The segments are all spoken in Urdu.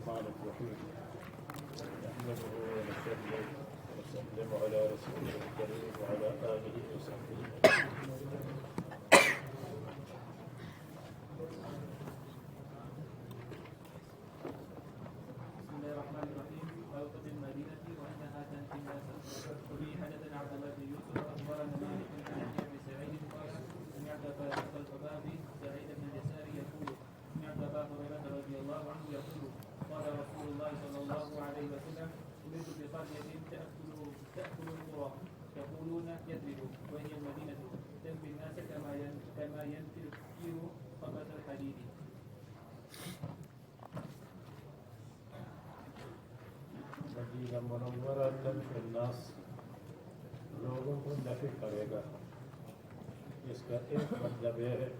الرحمن الرحيم نحمده ونصلي ونسلم على رسوله الكريم وعلى آله وصحبه أجمعين. بسم الله الرحمن الرحيم. غلطة المدينة وأنها تنفي الناس. وفي حدثنا عبد الله بن يوسف أخبرنا مالك عن يحيى بن سعيد قال سمعت الخطابي سعيد بن اليسار يقول سمعت أبا هريرة رضي الله عنه يقول قال رسول الله صلى الله عليه وسلم ولدت بقرية تأكل القرى يقولون يثرب وهي المدينة تنفي الناس كما ينفي الكير خبث الحديد. مدینہ منورہ تنفی الناس لوگوں کو نفی کرے گا. اس کا ایک مطلب یہ ہے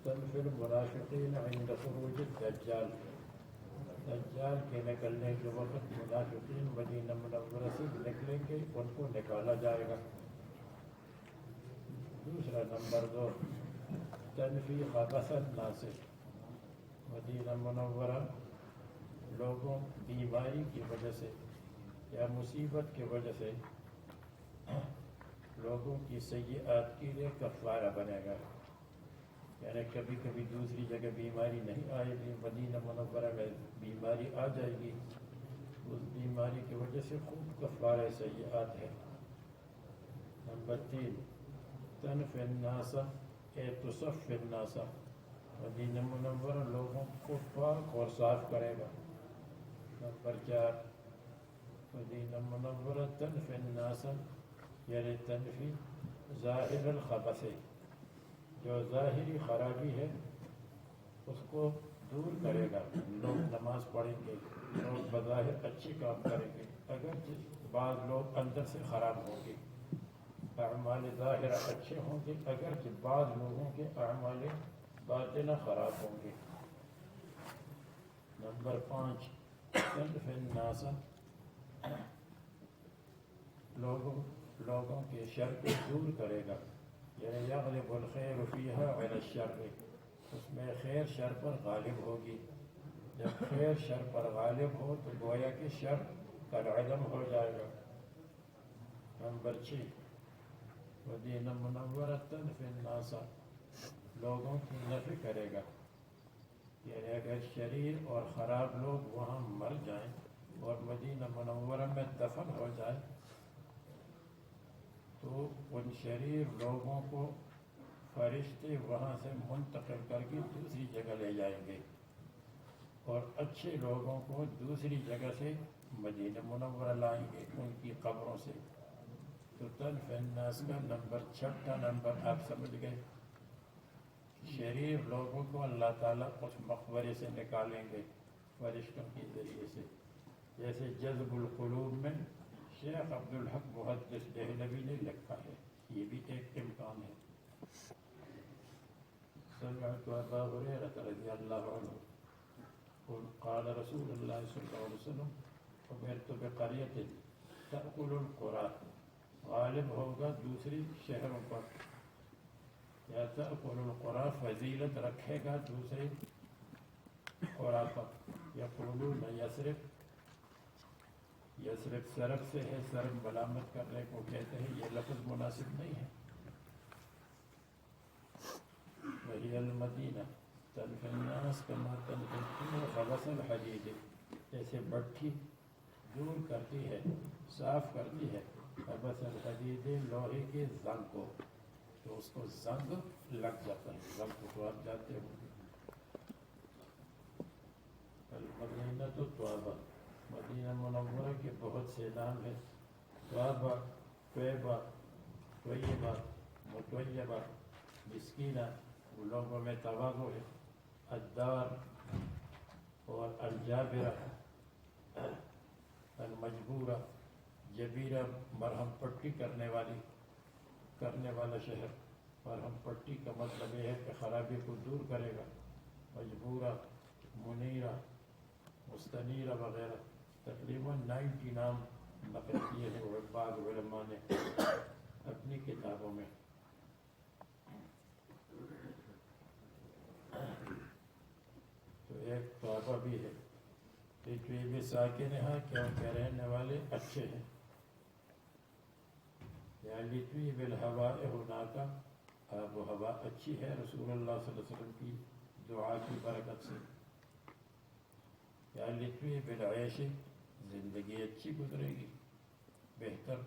تنفی المنافقین عند خروج الدجال. دجال کے نکلنے کے وقت منافقین مدینہ منورہ سے نکلیں گے، ان کو نکالا جائے گا. دوسرا نمبر 2 تنفی خبث الناس. مدینہ منورہ لوگوں بیماری کی وجہ سے یا مصیبت کی وجہ سے لوگوں کی سیئات کے لیے کفارہ بنے گا. یعنی کبھی کبھی دوسری جگہ بیماری نہیں آئے گی، مدینہ منورہ میں بیماری آ جائے گی، اس بیماری کی وجہ سے خوب کفارہ سیئات ہے. نمبر 3 تنفی الناس تصفی الناس. مدینہ منورہ لوگوں کو پاک اور صاف کرے گا. نمبر 4 مدینہ منورہ تنفی الناس یعنی تنفی ظاہر الخبث. جو ظاہری خرابی ہے اس کو دور کرے گا. لوگ نماز پڑھیں گے، لوگ بظاہر اچھی کام کریں گے، اگرچہ بعض لوگ اندر سے خراب ہوں گے. اعمال ظاہرہ اچھے ہوں گے، اگرچہ بعض لوگوں کے اعمال باطنہ خراب ہوں گے. نمبر 5 تنفی الناس لوگوں کے شر کو دور کرے گا. یعنی یغلب الخیر فیہا علی الشر. اس میں خیر شر پر غالب ہوگی. جب خیر شر پر غالب ہو تو گویا کہ شر کالعدم ہو جائے گا. نمبر 6 مدینہ منورہ تنفی الناس لوگوں کی نفی کرے گا. یعنی اگر شریر اور خراب لوگ وہاں مر جائیں اور مدینہ منورہ میں دفن ہو جائیں تو ان شریر لوگوں کو فرشتے وہاں سے منتقل کر کے دوسری جگہ لے جائیں گے اور اچھے لوگوں کو دوسری جگہ سے مدینہ منورہ لائیں گے ان کی قبروں سے. تو تنفی الناس کا نمبر 6 نمبر آپ سمجھ گئے. شریر لوگوں کو اللہ تعالیٰ اس مقبرے سے نکالیں گے فرشتوں کے ذریعے سے. جیسے جذب القلوب میں شیخ عبدالحق محدث دہلوی نے لکھا ہے، یہ بھی ایک امکان ہے. سمعت ابا ہریرہ رضی اللہ عنہ قال رسول اللہ صلی اللہ علیہ وسلم امرت بقریۃ تأکل القرى. غالب ہوگا دوسری شہروں پر، یا تأکل القرى فضیلت رکھے گا دوسرے قرى پر. یقولون یثرب، یثرب سرب سے ہے، سرب ملامت کرنے کو کہتے ہیں، یہ لفظ مناسب نہیں ہے. وہی المدینہ تنفی الناس کما تنفی الکیر خبث الحدید. جیسے بٹھی دور کرتی ہے، صاف کرتی ہے خبث الحدید لوہے کے زنگ کو، تو اس کو زنگ لگ جاتا ہے. زنگ کو تو آپ جاتے ہو. المدینہ تو طوبہ. مدینہ منورہ کے بہت سے نام ہیں. طوبہ، طیبہ، طیبہ، مطیبہ، مسکینہ، وہ لوگوں میں تواضع ہے. الدار اور الجابرہ، المجبورہ، جبیرہ مرہم پٹی کرنے والا شہر. مرہم پٹی کا مطلب یہ ہے کہ خرابی کو دور کرے گا. مجبورہ، منیرہ، مستنیرہ وغیرہ. تقریباً 90 نام نقل کیے ہیں وہ بعض علماء نے اپنی کتابوں میں. تو ایک طوبہ بھی ہے. ساکنہا کہ ان کے رہنے والے اچھے ہیں. یا لطوی بالہواء ہناکا آب و ہوا اچھی ہے رسول اللہ صلی اللہ علیہ وسلم کی دعا کی برکت سے. یا لطوی بالعیش زندگی اچھی گزرے گی، بہتر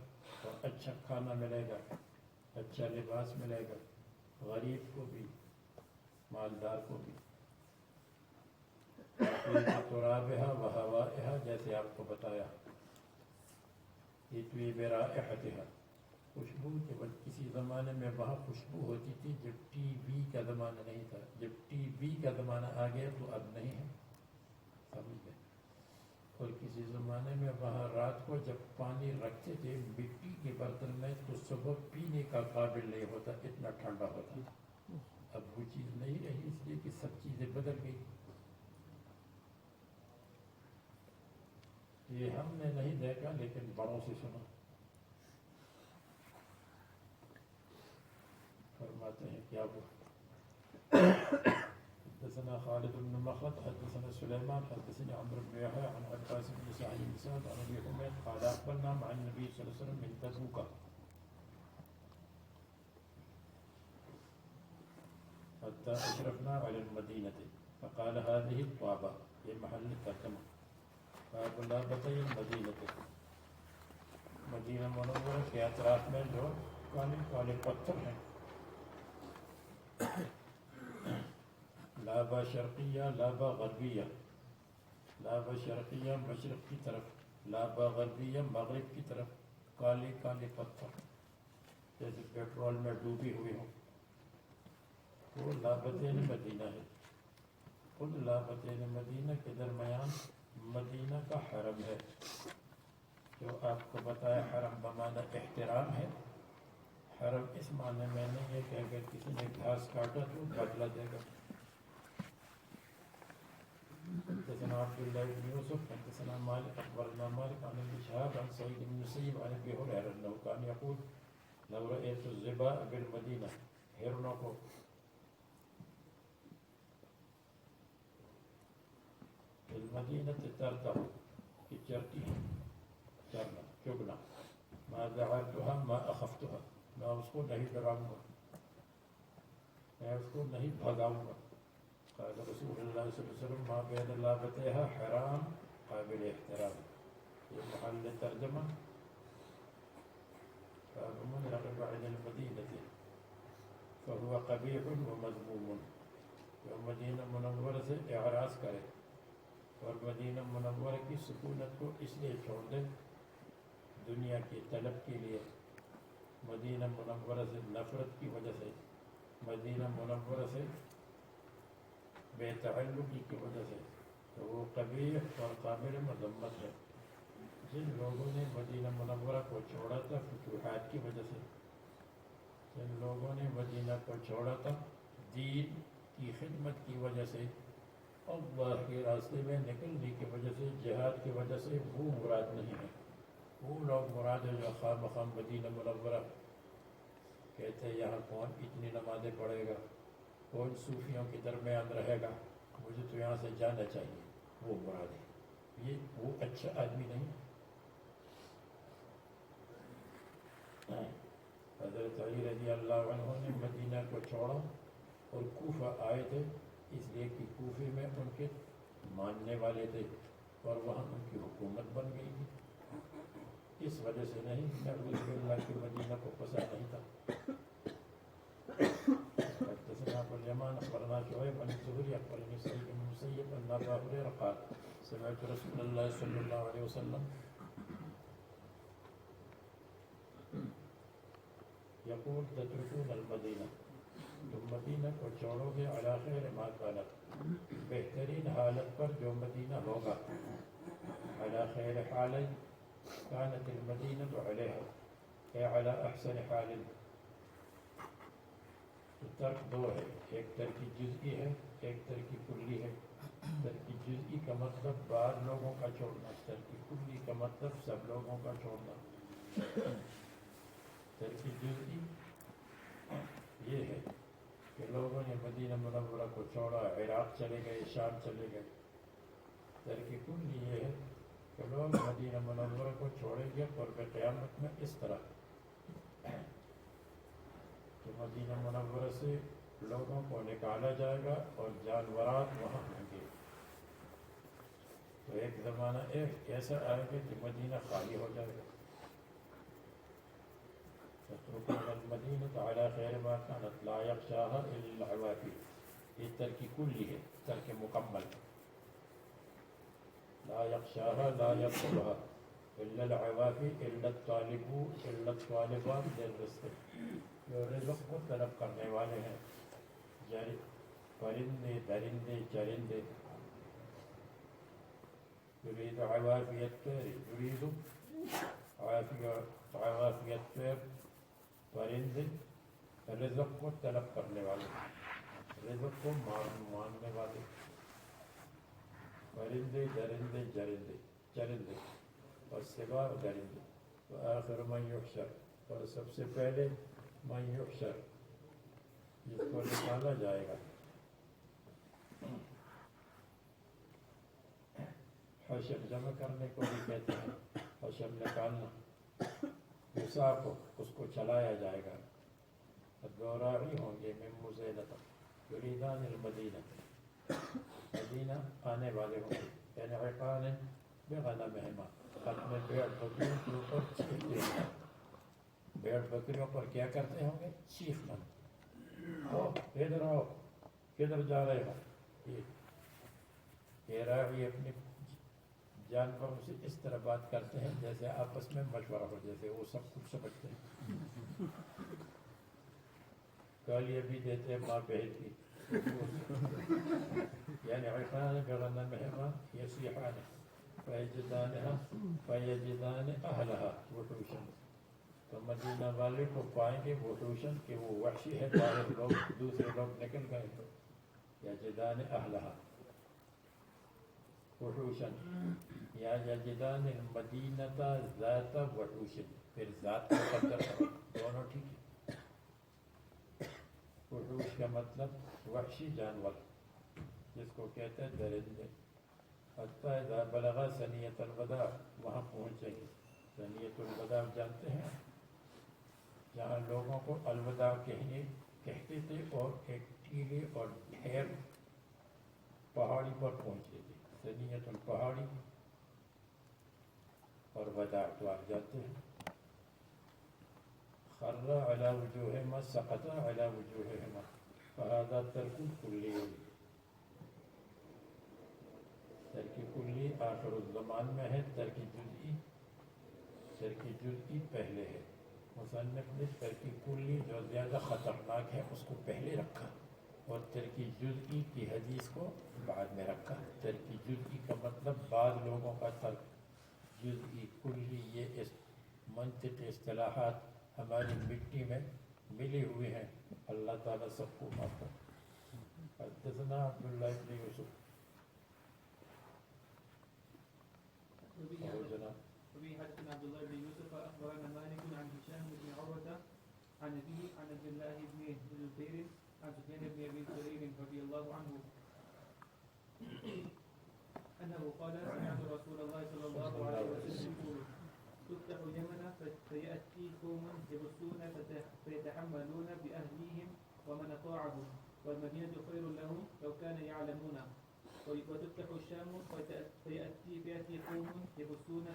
اور اچھا کھانا ملے گا، اچھا لباس ملے گا، غریب کو بھی مالدار کو بھی. ترابہا و ہوائہا جیسے آپ کو بتایا. لطوی برائحتہا خوشبو، کہ کسی زمانے میں وہاں خوشبو ہوتی تھی جب ٹی وی کا زمانہ نہیں تھا. جب ٹی وی کا زمانہ آ گیا تو اب نہیں ہے، سمجھ گئے. اور کسی زمانے میں وہاں رات کو جب پانی رکھتے تھے مٹی کے برتن میں تو صبح پینے کا قابل نہیں ہوتا، اتنا ٹھنڈا ہوتا. اب وہ چیز نہیں رہی، اس لیے کہ سب چیزیں بدل گئی. یہ ہم نے نہیں دیکھا لیکن بڑوں سے سنا. فرماتے ہیں کیا وہ حدثنا خالد بن مخلد حدثنا سليمان حدثنا عمرو بن يحيى عن عباس بن سعيد بن سعد عن ابي حميد قال اخبرنا مع النبي صلى الله عليه وسلم من تبوك حتى اشرفنا على المدينه فقال هذه الطابه، یہ محل ترجمہ. باب لابتي المدینہ، مدینہ منورہ کے اطراف میں جو کالے کالے پتھر ہیں. لابا شرقیہ لابا غربیہ، لابا شرقیہ مشرق کی طرف، لابا غربیہ مغرب کی طرف. کالے کالے پتھر جیسے پیٹرول میں ڈوبی ہوئی ہوں، وہ لابتین مدینہ ہے. خود لابتین مدینہ کے درمیان مدینہ کا حرم ہے، جو آپ کو بتایا حرم بمعنی احترام ہے. حرم اس معنی میں نہیں ہے کہ اگر کسی نے گھاس کاٹا تو بدلہ دے گا. حدثنا عبد الله بن يوسف حدثنا مالك اخبرنا مالك عن ابن شهاب عن سعيد بن المسيب عن ابي هريره انه كان يقول لو رايت الظباء بالمدينه، ہرنوں کو بالمدینہ ترتع کہ چرتی ہے، چرنا چگنا. ما ذعرتها ما اخفتها، میں اس کو نہیں ڈراؤں گا، میں اس کو نہیں بھگاؤں گا. قال رسول اللہ صلی اللہ علیہ وسلم ما بین لابتیہا حرام قابل احترام. یہ محل ترجمہ. باب من رغب عن المدینہ فهو قبیح ومذموم، جو مدینہ منورہ سے اعراض کرے اور مدینہ منورہ کی سکونت کو اس لیے چھوڑ دے دنیا کی طلب کے لیے، مدینہ منورہ سے نفرت کی وجہ سے، مدینہ منورہ سے بے تعلقی کی وجہ سے، تو وہ قبیح اور قابل مذمت ہے. جن لوگوں نے مدینہ منورہ کو چھوڑا تھا فتوحات کی وجہ سے، جن لوگوں نے مدینہ کو چھوڑا تھا دین کی خدمت کی وجہ سے، اللہ کے راستے میں نکلنے کی وجہ سے، جہاد کی وجہ سے، وہ مراد نہیں ہے. وہ لوگ مراد ہے جو خواہ مخواہ مدینہ منورہ کہتے ہیں یہاں کون اتنی نمازیں پڑھے گا، کون صوفیوں کے درمیان رہے گا، مجھے تو یہاں سے جانا چاہیے، وہ مراد ہے. یہ وہ اچھا آدمی نہیں. حضرت علی رضی اللہ عنہ نے مدینہ کو چھوڑا اور کوفہ آئے تھے، اس لیے کہ کوفے میں ان کے ماننے والے تھے اور وہاں ان کی حکومت بن گئی تھی. اس وجہ سے نہیں، نبی اللہ کے مدینہ کو پسند نہیں تھا. حدثنا ابو اليمان اخبرنا شعيب عن الزهري اخبرني سعيد بن المسيب ان ابا هريره قال سمعت رسول الله صلى الله عليه وسلم يقول تتركون المدینہ، تم مدینہ کو چھوڑو گے علی خیر ما کانت، بہترین حالت پر جو مدینہ ہوگا. علی خیر حال كانت المدینہ علیہ اے علی احسن حال. ترک دو ہے، ایک ترک جزئی ہے، ایک ترک کلی ہے. ترک جزئی کا مطلب بعض لوگوں کا چھوڑنا، ترک کلی کا مطلب سب لوگوں کا چھوڑنا. ترک جزئی یہ ہے کہ لوگوں نے مدینہ منورہ کو چھوڑا، عراق چلے گئے، شام چلے گئے. ترک کلی یہ ہے کہ لوگ مدینہ منورہ کو چھوڑیں گے قرب قیامت میں اس طرح کہ مدینہ منورہ سے لوگوں کو نکالا جائے گا اور جانورات وہاں ہوں گے. تو ایک زمانہ ایسا آئے گا کہ مدینہ خالی ہو جائے گا. تتركون المدينة على خير ما كانت لا يخشاها إلا العوافي. یہ ترک کلی ہے، ترک مکمل. لا يخشاها لا يدخلها إلا العوافي إلا الطالبون إلا الطالبات للرزق. جو رزق کو طلب کرنے والے ہیں، پرندے درندے چرندے. يريد عوافي الطير، يريد عوافي الطير پرندے رزق کو طلب کرنے والے، رزق کو ماننے والے. پرندے درندے چرندے اور سوا درندے. وآخر من یحشر، اور سب سے پہلے من یحشر، جس کو نکالا جائے گا. حشر جمع کرنے کو بھی کہتے ہیں، حشر نکالنا. یساق، اس کو چلایا جائے گا. الدوراعی ہوں گے من مزینۃ یریدان المدینہ، مدینہ آنے والے ہوں گے. یعنی عقان بغنمہما، اپنے بھیڑ بکریوں کے اوپر چیختے ہیں. بھیڑ بکریوں پر کیا کرتے ہوں گے؟ چیخنا. ادھر آؤ، کدھر جا رہے ہو؟ یہ راعی اپنے جانوروں سے اس طرح بات کرتے ہیں جیسے آپس میں مشورہ ہو، جیسے وہ سب کچھ سمجھتے ہیں. گالیاں بھی دیتے ہیں ماں بہن کی. یعنی عقان بغنمہما یصیحان فیجدان اہلہا وحوشا. تو مدینہ والے کو پائیں گے وحوشن کہ وہ وحشی ہے، باہر لوگ دوسرے لوگ نکل گئے. یجدان اہلہا وحوشن، یا یجدان المدینۃ ذات وحوش. پھر ذات کا قدر دونوں ٹھیک ہے. وحوش کا مطلب وحشی جانور، جس کو کہتے ہیں درندے. حتی اذا بلغ ثنیۃ الوداع، وہاں پہنچیں گے. ثنیۃ الوداع جانتے ہیں، جہاں لوگوں کو الوداع کہتے تھے، اور ایک ٹیلے اور ڈھیر پہاڑی پر پہنچے تھے. ثنیۃ الپہاڑی اور وداع تو آپ جانتے ہیں. خر علی وجوہہما سقط علی وجوہہما فہذا ترک کلی. ترک کلی آخر الزمان میں ہے، ترک جزئی پہلے ہے. مصنف نے ترک کلی جو زیادہ خطرناک ہے اس کو پہلے رکھا، اور ترک جزئی کی حدیث کو بعد میں رکھا. ترک جزئی کا مطلب بعض لوگوں کا ترک. جزئی کلی یہ منطقی اصطلاحات ہماری مٹی میں ملی ہوئی ہیں. اللہ تعالیٰ سب کو معاف کرے. حدثنا عبداللہ بن یوسف. وبه حدثنا عبد الله بن يوسف اخبرنا مالك عن هشام بن عروه عن ابيه عن عبد الله بن الزبير عن سفيان بن ابي سعيد رضي الله عنه انه قال سمعت رسول الله صلى الله عليه وسلم يقول تفتح اليمن فياتي قوم يبصون فيتحملون باهليهم ومن اطاعهم والمدينه خير لهم لو كانوا يعلمون. وتفتح الشام فيأتي قوم يبصون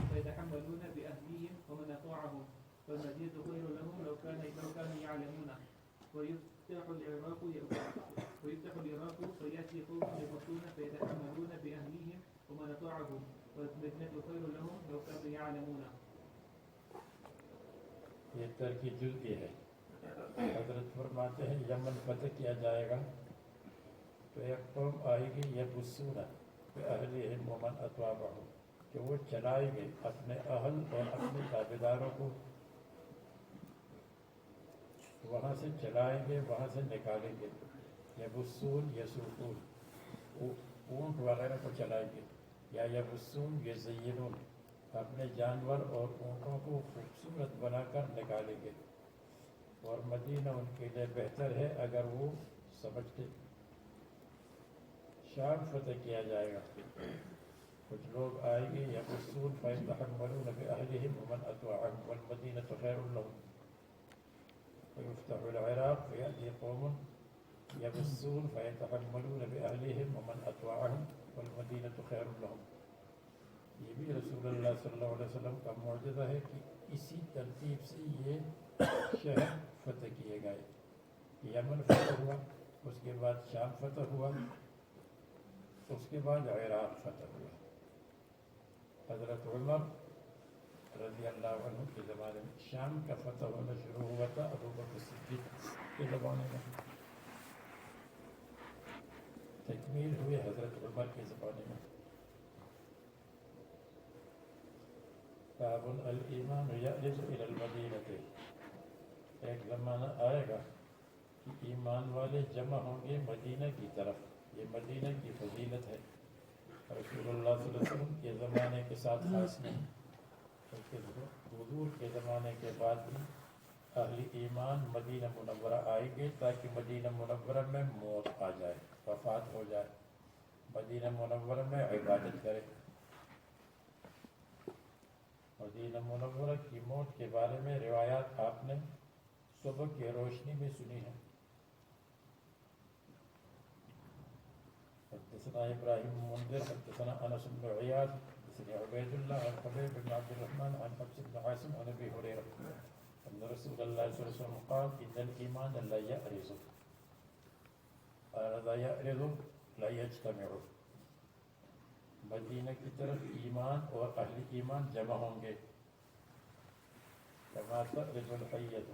فيتحملون بأهليهم ومن أطاعهم والمدينة خير لهم لو كانوا يعلمون. ويفتح العراق فيأتي قوم يبصون فيتحملون بأهليهم ومن أطاعهم والمدينة خير لهم لو كانوا يعلمون. یہ ترک جزئی ہے. حضرت فرماتے ہیں یمن فتح کیا جائے گا تو ایک قوم آئے گی یبصون بأہلہم ومن اطاعہم، کہ وہ چلائیں گے اپنے اہل اور اپنے تابعداروں کو. وہاں سے چلائیں گے، وہاں سے نکالیں گے. یبصون یسوقون، اونٹ وغیرہ کو چلائیں گے. یا یبصون یزینون، اپنے جانور اور اونٹوں کو خوبصورت بنا کر نکالیں گے. اور مدینہ ان کے لیے بہتر ہے اگر وہ سمجھتے. شام فتح کیا جائے گا کچھ لوگ آئیں گے یبصون فیتحملون بأہلہم ومن أطاعهم والمدینة خیر لهم ويفتح العراق فيأتي قوم يبصون فيتحملون بأهلهم ومن أطاعهم والمدینة خیر لهم. یہ بھی رسول اللہ صلی اللہ علیہ وسلم کا معجزہ ہے کہ اسی ترتیب سے یہ شہر فتح کیے گئے. یمن فتح ہوا، اس کے بعد شام فتح ہوا، اس کے بعد عراق فتح ہوا. حضرت عمر رضی اللہ عنہ کے زمانے میں شام کا فتح ہونا شروع ہوا تھا ابو بکر صدیق کے زمانے میں، تکمیل ہوئے حضرت عمر کے زمانے میں. باب الایمان یعرض الی المدینہ، ایک زمانہ آئے گا کہ ایمان والے جمع ہوں گے مدینہ کی طرف. یہ مدینہ کی فضیلت ہے، رسول اللہ صلی اللہ علیہ وسلم کے زمانے کے ساتھ خاص نہیں، بلکہ حضور کے زمانے کے بعد بھی اہل ایمان مدینہ منورہ آئیں گے تاکہ مدینہ منورہ میں موت آ جائے، وفات ہو جائے، مدینہ منورہ میں عبادت کرے. مدینہ منورہ کی موت کے بارے میں روایات آپ نے صبح کی روشنی میں سنی ہے. حدثنا ابراہیم منذر حدثنا انس بن عیاض حدثنا عبید اللہ عن حبیب بن عبد الرحمن عن حفص بن عاصم عن ابی ہریرہ ان رسول اللہ صلی اللہ علیہ وسلم قال ان الایمان لا یعرض لا یعرض لا یجتمع. مدینہ کی طرف ایمان اور اہل ایمان جمع ہوں گے. کما تعرض الحیۃ،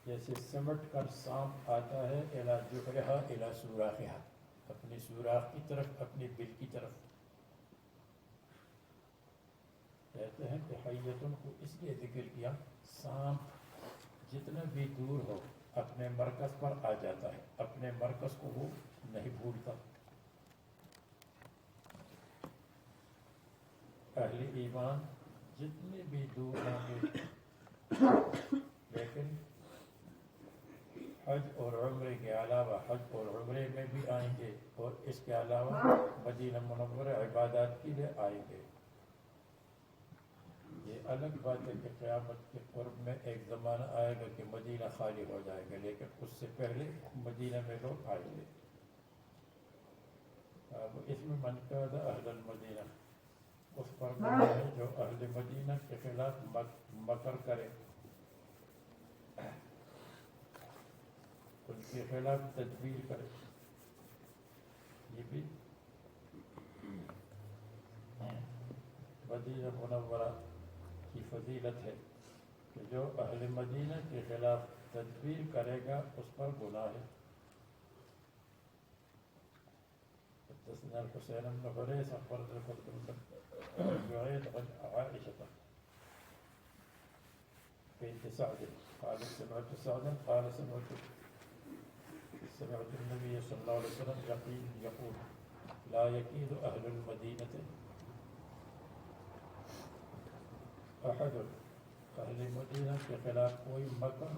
جیسے سمٹ کر سانپ آتا ہے الی جحرہا الی سوراخہا، اپنی سوراخ کی طرف، اپنی بل کی طرف. کہتے ہیں کہ حیتن کو اس لیے ذکر کیا، سانپ جتنا بھی دور ہو اپنے مرکز پر آ جاتا ہے، اپنے مرکز کو وہ نہیں بھولتا. اہل ایمان جتنے بھی دور ہوں گے لیکن حج اور عمرے کے علاوہ حج اور عمرے میں بھی آئیں گے، اور اس کے علاوہ مدینہ منورہ عبادات کے لیے آئیں گے. یہ الگ بات ہے کہ قیامت کے قرب میں ایک زمانہ آئے گا کہ مدینہ خالی ہو جائے گا، لیکن اس سے پہلے مدینہ میں لوگ آئیں گے. اب اس میں من کان اہل المدینہ، اس پر گناہ ہے جو اہل مدینہ کے خلاف مکر کرے، ان کے خلاف تدبیر کرے. یہ بھی مدینہ منورہ کی فضیلت ہے کہ جو اہل مدینہ کے خلاف تدبیر کرے گا اس پر گناہ ہے. حدثنا الحسين بن حريث أخبرنا الفضل بن جعيد عن عائشة بنت سعد قالت سمعت سعدا قال سمعت النبي صلى الله عليه وسلم يقول لا يكيد أهل المدينة أحد، اہل مدینہ کے خلاف کوئی مکر،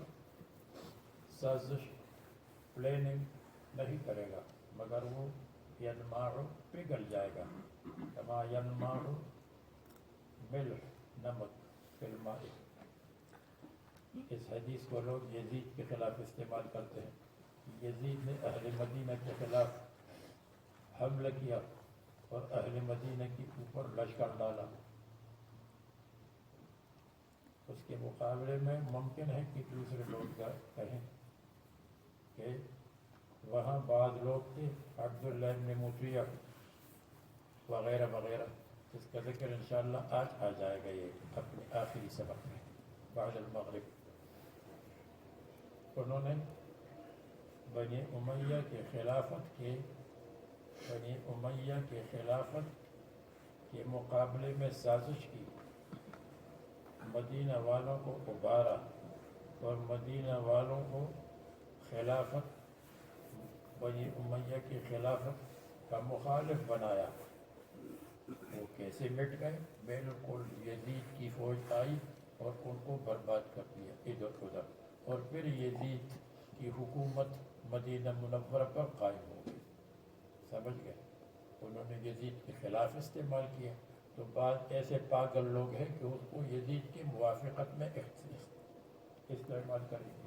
سازش، پلاننگ نہیں کرے گا مگر وہ ینماع پگھل جائے گا، کما ینماع ملح نمک فی الماء. اس حدیث کو لوگ یزید کے خلاف استعمال کرتے ہیں. یزید نے اہل مدینہ کے خلاف حملہ کیا اور اہل مدینہ کے اوپر لشکر ڈالا. اس کے مقابلے میں ممکن ہے کہ دوسرے لوگ کہیں کہ وہاں بعض لوگ تھے عبداللہ بن مطیع وغیرہ وغیرہ، جس کا ذکر انشاءاللہ آج آ جائے گا یہ اپنے آخری سبق میں بعد المغرب. انہوں نے بنی امیہ کے خلافت کے مقابلے میں سازش کی، مدینہ والوں کو ابھارا اور مدینہ والوں کو خلافت، بنی امیہ کی خلافت کا مخالف بنایا. وہ کیسے مٹ گئے؟ بالکل یزید کی فوج آئی اور ان کو برباد کر دیا ادھر ادھر، اور پھر یزید کی حکومت مدینہ منورہ پر قائم ہو گئی. سمجھ گئے؟ انہوں نے یزید کے خلاف استعمال کیا تو بعض ایسے پاگل لوگ ہیں کہ اس کو یزید کی موافقت میں استعمال کریں گے.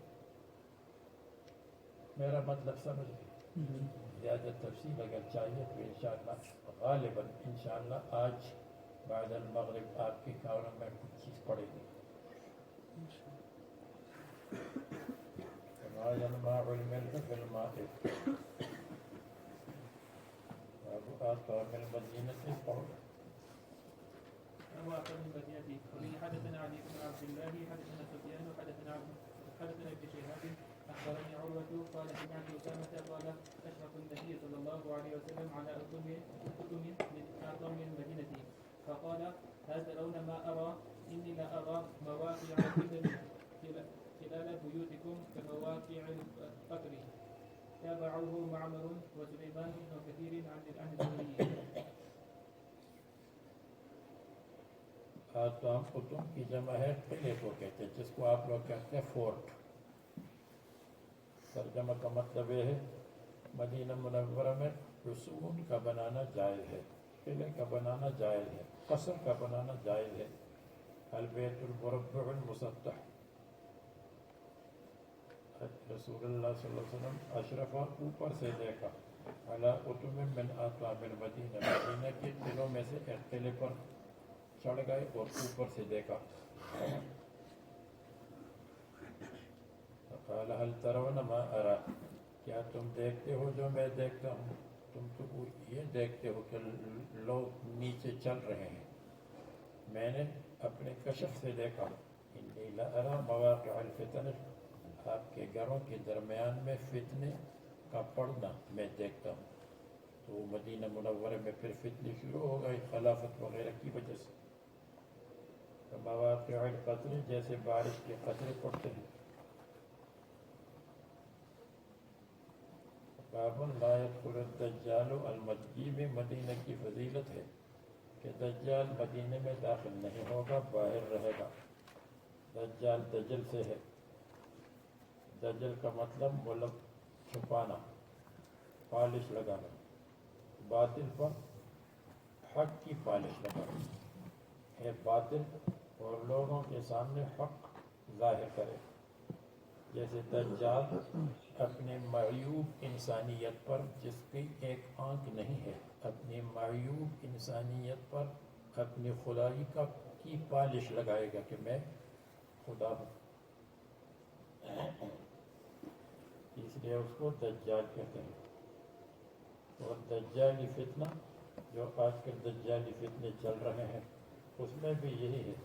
میرا مطلب سمجھ گئے. زیادہ تفصیل اگر چاہیے تو انشاءاللہ غالباً انشاءاللہ آج بعد المغرب آپ کے کانوں میں کچھ چیز پڑے گی. ما ينبع الملح في الماء ابو آتا من المدينة قول أبو عقل المدينة وبه حدثنا علي بن عبد الله حدثنا سفيان حدثنا ابن شهاب أخبرني عروة قال سمعت أسامة قال أشرف النبي صلى الله عليه وسلم على أطم من أطم المدينة فقال هل ترون ما أرى إني لا أرى مواقع الفتن خلال بيوتكم كمواقع القطر. تابعوه معمر وسليمان بن كثير عن الزهري. آتام قطم کی جمع ہے قلعے کو کہتے ہیں، جس کو آپ لوگ کہتے ہیں فورٹ. ترجمہ کا مطلب یہ ہے مدینہ منورہ میں رسوم کا بنانا جائز ہے، قلعے کا بنانا جائز ہے، قصر کا بنانا جائز ہے. البیت المربع المسطح. رسول اللہ صلی اللہ علیہ وسلم اشرف اوپر سے دیکھا علی قطب من اطام المدینہ، مدینہ کے قلعوں میں سے ایک قلعے پر چڑھ گئے اور اوپر سے دیکھا. قال هل ترون ما ارى، کیا تم دیکھتے ہو جو میں دیکھتا ہوں؟ تم تو یہ دیکھتے ہو کہ لوگ نیچے چل رہے ہیں، میں نے اپنے کشف سے دیکھا. انی لا ارى مواقع الفتن، آپ کے گھروں کے درمیان میں فتنے کا پڑنا میں دیکھتا ہوں. تو مدینہ منورہ میں پھر فتنے شروع ہو گئے خلافت وغیرہ کی وجہ سے. مواقع القطر جیسے بارش کے قطرے پڑتے ہیں. باب لا يدخل الدجال المدینہ، میں مدینہ کی فضیلت ہے کہ دجال مدینہ میں داخل نہیں ہوگا، باہر رہے گا. دجال دجل سے ہے. دجل کا مطلب ملک چھپانا، پالش لگانا، باطل پر حق کی پالش لگانا ہے. باطل اور لوگوں کے سامنے حق ظاہر کرے. جیسے دجال اپنے معیوب انسانیت پر، جس کی ایک آنکھ نہیں ہے، اپنی معیوب انسانیت پر اپنی خدائی کی پالش لگائے گا کہ میں خدا ہوں. اس لیے اس کو دجال کہتے ہیں. اور دجالی فتنہ جو آج کل دجالی فتنے چل رہے ہیں، اس میں بھی یہی ہے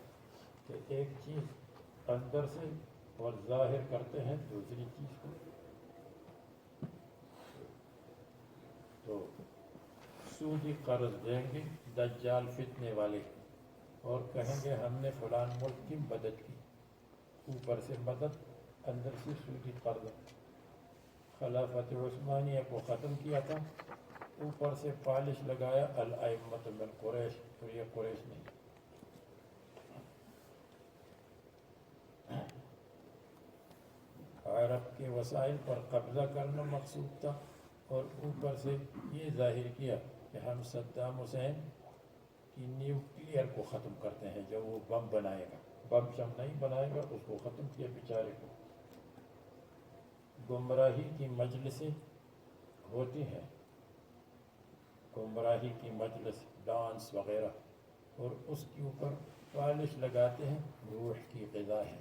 کہ ایک چیز اندر سے اور ظاہر کرتے ہیں دوسری چیز کو. تو سودی قرض دیں گے دجال فتنے والے اور کہیں گے ہم نے فلان ملک کی مدد کی، اوپر سے مدد، اندر سے سودی قرض. خلافت عثمانیہ کو ختم کیا تھا، اوپر سے پالش لگایا الائمۃ من قریش، تو یہ قریش نہیں. عرب کے وسائل پر قبضہ کرنا مقصود تھا، اور اوپر سے یہ ظاہر کیا کہ ہم صدام حسین کی نیوکلیئر کو ختم کرتے ہیں. جب وہ بم بنائے گا، بم شم نہیں بنائے گا، اس کو ختم کیا بیچارے کو. گمراہی کی مجلسیں ہوتی ہیں، گمراہی کی مجلس، ڈانس وغیرہ، اور اس کے اوپر پالش لگاتے ہیں، روح کی غذا ہے.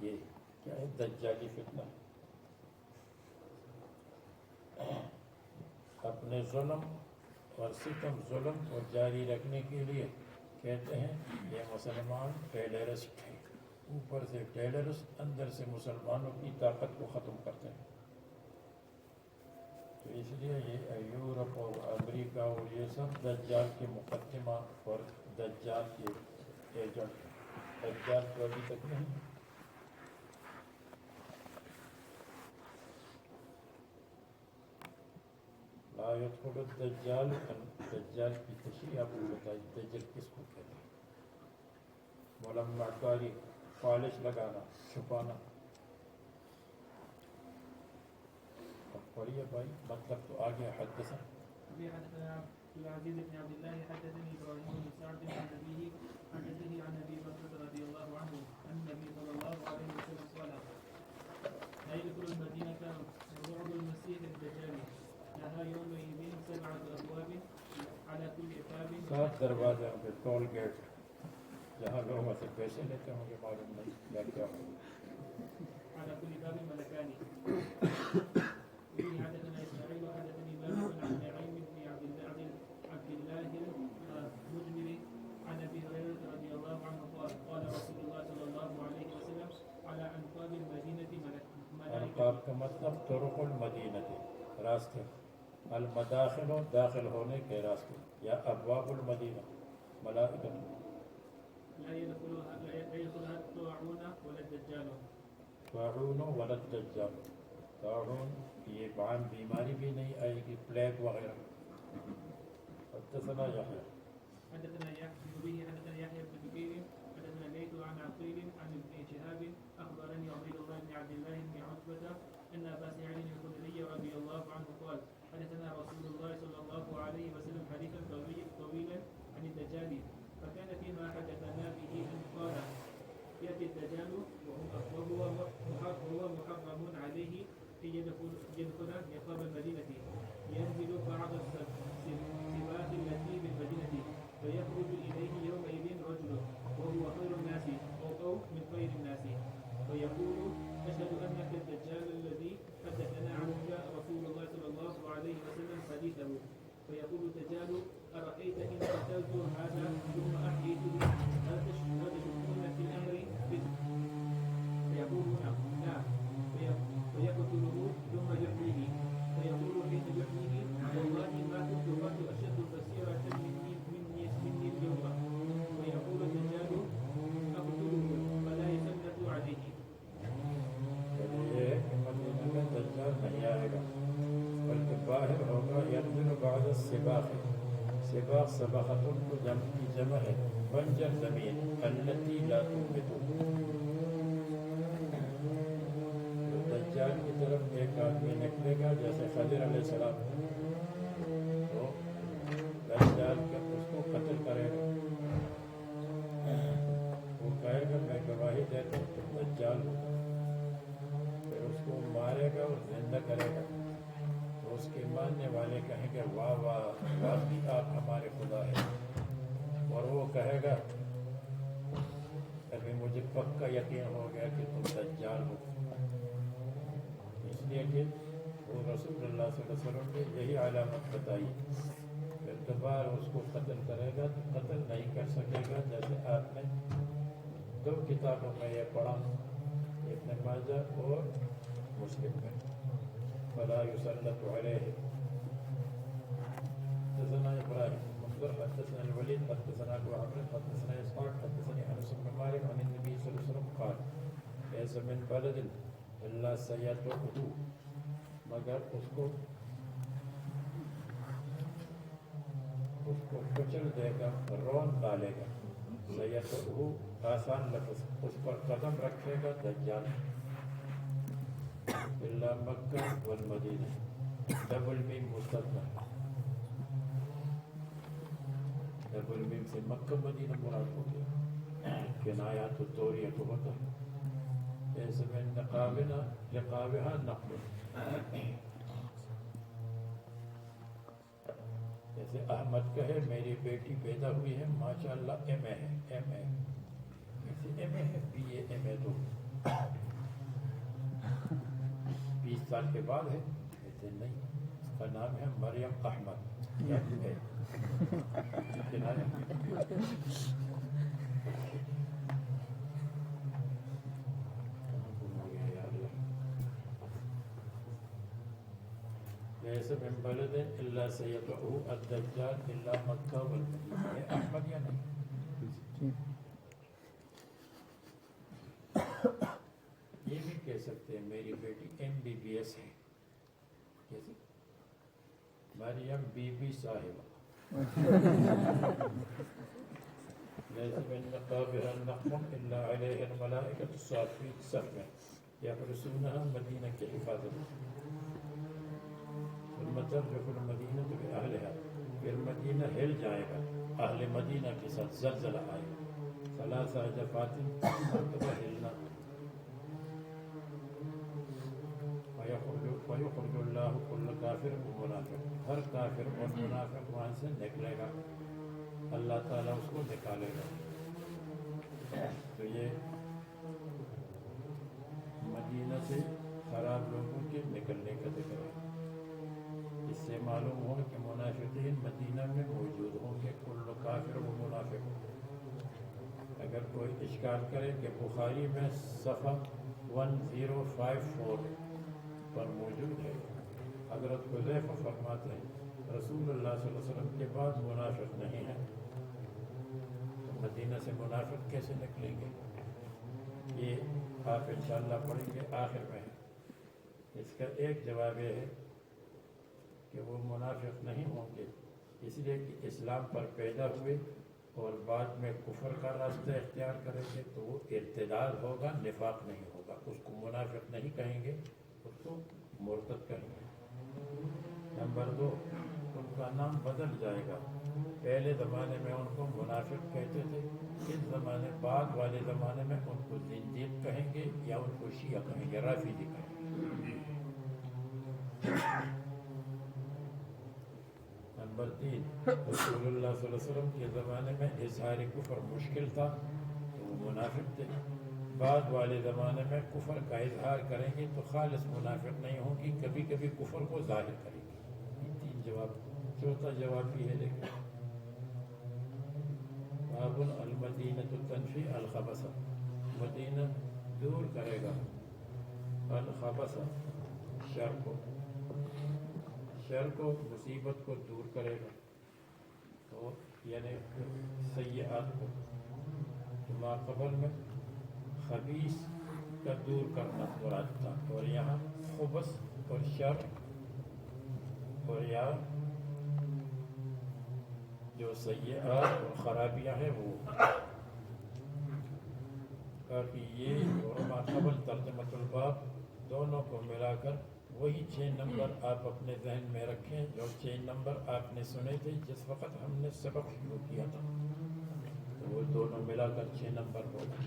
یہ کیا ہے؟ دجالی فتنہ. اپنے ظلم اور ستم، ظلم اور جاری رکھنے کے لیے کہتے ہیں یہ مسلمان ٹیررسٹ ہیں. اوپر سے ٹیررسٹ، اندر سے مسلمانوں کی طاقت کو ختم کرتے ہیں. تو اس لیے یہ یورپ اور امریکہ اور یہ سب دجال کے مقدمہ اور دجال کے ایجنٹ. دجال تو ابھی تک نہیں. لا يدخل الدجال، دجال کی تشریح آپ کو بتائی. دجل کس کو کہتے ہیں؟ ملمع کاری، پالش لگانا، چھپانا. اب پڑھیے بھائی، مطلب تو آگے حدثنا. العزيز بن عبد الله حدثني ابراهيم بن سعد عن ابيه عن جده عن ابي بكر رضي الله عنه ان النبي صلى الله عليه وسلم قال لا يدخل المدينه رعب المسيح الدجال لها يومئذ 7 ابواب على كل باب 7 دروازے ہوں گے، ٹول گیٹ، جہاں لوگ سے پیسے لیتے ہوں گے، معلوم نہیں کیا کیا ہوگا. على كل باب ملكان. به حدثنا اسماعيل وحدثني مالك عن نعيم بن عبد الله المجمري عن ابي هريره رضي الله عنه قال قال رسول الله صلى الله عليه وسلم على انقاض المدينه ملائكه. انقاب کا مطلب طرق المدینہ، راستے، المداخل داخل ہونے کے راستے، یا ابواب المدینہ، ملائکہ. لا يدخلها الطاعون ولا الدجال. طاعون ولا الدجال. طاعون یہ عام بیماری بھی نہیں آئے گی، پلیگ وغیرہ. حدثنا یحییٰ حدثنا يحيى بن بكير حدثنا ليث عن عقيل عن ابن شهاب اخبرني عبيد الله بن عبد الله بن عتبة ان ابا سعيد الخدري رضي الله عنه قال حدثنا رسول الله صلى الله عليه وسلم حديثا طويلا عن الدجال فكان فيما حدثنا به ان قال ياتي الدجال وهو محرم عليه ان يدخل نقاب المدينة ينزل بعض السباق التي بالمدينة فيخرج إليه يومئذ رجل وهو خير الناس أو من خير الناس فيقول أشهد أنك الدجال الذي حدثنا عنك رسول الله صلى الله عليه وسلم حديثه فيقول الدجال أرأيت إن قتلت هذا ثم أحييته هل تشكون في الأمر فيقولون لا فيقتله ثم يحييه فيقول حين يحييه والله ما كنت قد أشد بصيرة مني اليوم ويقول الدجال أقتله فلا يسلط عليه. یہ مدینہ میں دجال نہیں آئے گا، بلکہ باہر ہوگا. ينزل بعد السباق، سباق سباقۃ کو جمع ہے، بنجر زمین، التي لا تنبت. دجال کی طرف ایک آدمی نکلے گا جیسے خضر علیہ السلام، تو دجال کے اس کو قتل کرے گا. وہ کہے گا میں گواہی دیتا ہوں تو دجال ہوں. پھر اس کو مارے گا اور زندہ کرے گا. تو اس کے ماننے والے کہیں گے واہ واہ واقعی آپ ہمارے خدا ہیں. اور وہ کہے گا ابھی مجھے پکا یقین ہو گیا کہ تم دجال ہو. اس لیے کہ وہ رسول اللہ صلی اللہ علیہ وسلم نے یہی علامت بتائی. پھر دوبارہ اس کو قتل کرے گا تو قتل نہیں کر سکے گا. جیسے آپ نے 2 کتابوں میں یہ پڑھا، ابن ماجہ اور مسلم میں، فلا يسلط عليه. حدثنا ابراہیم منذر حدثنا الولید حدثنا ابو عمرو حدثنا اسحاق حدثني انس بن مالك عن النبي صلى الله عليه وسلم قال ليس من بلد الا سيدعوه، مگر اس کو کچل دے گا، رون ڈالے گا. سیدعوه آسان لفظ، اس پر قدم رکھے گا دجال. الا مکہ والمدینہ، ڈبل میم مستثنی، ڈبل میم سے مکہ مدینہ مراد ہو گیا. کنایات الدوریہ کو ہوتا ہے. ایسے میں لقابها نقل، جیسے احمد کہے میری بیٹی پیدا ہوئی ہے ماشاءاللہ ایم اے ہے، ایم اے ایسے ایم اے ہے، بی اے ایم اے تو 20 سال کے بعد ہے. ایسے نہیں، اس کا نام ہے مریم احمد. ليس من بلد الا سيدعوه الدجال الا مکہ والمدینہ. یہ احمد یا نہیں؟ یہ بھی کہہ سکتے ہیں میری بیٹی MBBS ہے، کیسے مریم بی بی صاحبہ. ليس من نقابها النقم الا عليها الملائكة الصافين صفا يحرسونها مدینہ کی حفاظت. ثم ترجف المدینة بأهلها پھر مدینہ ہل جائے گا، اہل مدینہ کے ساتھ زلزلہ آئے گا، ثلاثہ دفعات مرتبہ ہلنا، وَيُخْرِجُ اللَّهُ كُلَّ كَافِرٍ وَمُنَافِقٍ، ہر کافر اور منافق وہاں سے نکلے گا، اللہ تعالیٰ اس کو نکالے گا۔ تو یہ مدینہ سے خراب لوگوں کے نکلنے کا ذکر ہے۔ اس سے معلوم ہو کہ منافقین مدینہ میں موجود ہوں گے، کل کافر و منافق۔ اگر کوئی اشکال کرے کہ بخاری میں صفحہ 1054 پر موجود ہے، حضرت حذیفہ فرماتے ہیں رسول اللہ صلی اللہ علیہ وسلم کے بعد منافق نہیں ہے، تو مدینہ سے منافق کیسے نکلیں گے؟ یہ آپ انشاءاللہ پڑھیں گے، آخر میں ہے۔ اس کا ایک جواب یہ ہے کہ وہ منافق نہیں ہوں گے، اس لیے کہ اسلام پر پیدا ہوئے اور بعد میں کفر کا راستہ اختیار کریں گے تو وہ ارتداد ہوگا، نفاق نہیں ہوگا، اس کو منافق نہیں کہیں گے، اس کو مرتد کہیں گے۔ نمبر 2، ان کا نام بدل جائے گا، پہلے زمانے میں ان کو منافق کہتے تھے، اس زمانے بعد والے زمانے میں ان کو زندیق کہیں گے یا ان کو شیعہ کہیں گے، رافضی کہیں گے۔ نمبر 3، رسول اللہ صلی اللہ علیہ وسلم کے زمانے میں اظہار کفر مشکل تھا تو وہ منافق تھے، بعد والے زمانے میں کفر کا اظہار کریں گے تو خالص منافق نہیں ہوں گی، کبھی کبھی کفر کو ظاہر کریں گے۔ یہ 3 جواب۔ چوتھا جواب بھی ہے، لیکن باب المدینہ تنفی الخبث، مدینہ دور کرے گا الخبث، شر کو مصیبت کو دور کرے گا، تو یعنی سیئات کو، ما قبل میں خبیث کا دور کرنا مراد تھا، اور یہاں خبث اور شر اور یا جو سیئات اور خرابیاں ہیں وہ، کافی یہ اور ما قبل ترجمۃ الباب دونوں کو ملا کر وہی 6 نمبر آپ اپنے ذہن میں رکھیں جو 6 نمبر آپ نے سنے تھے جس وقت ہم نے سبق شروع کیا تھا، تو وہ دونوں ملا کر 6 نمبر ہو گئے۔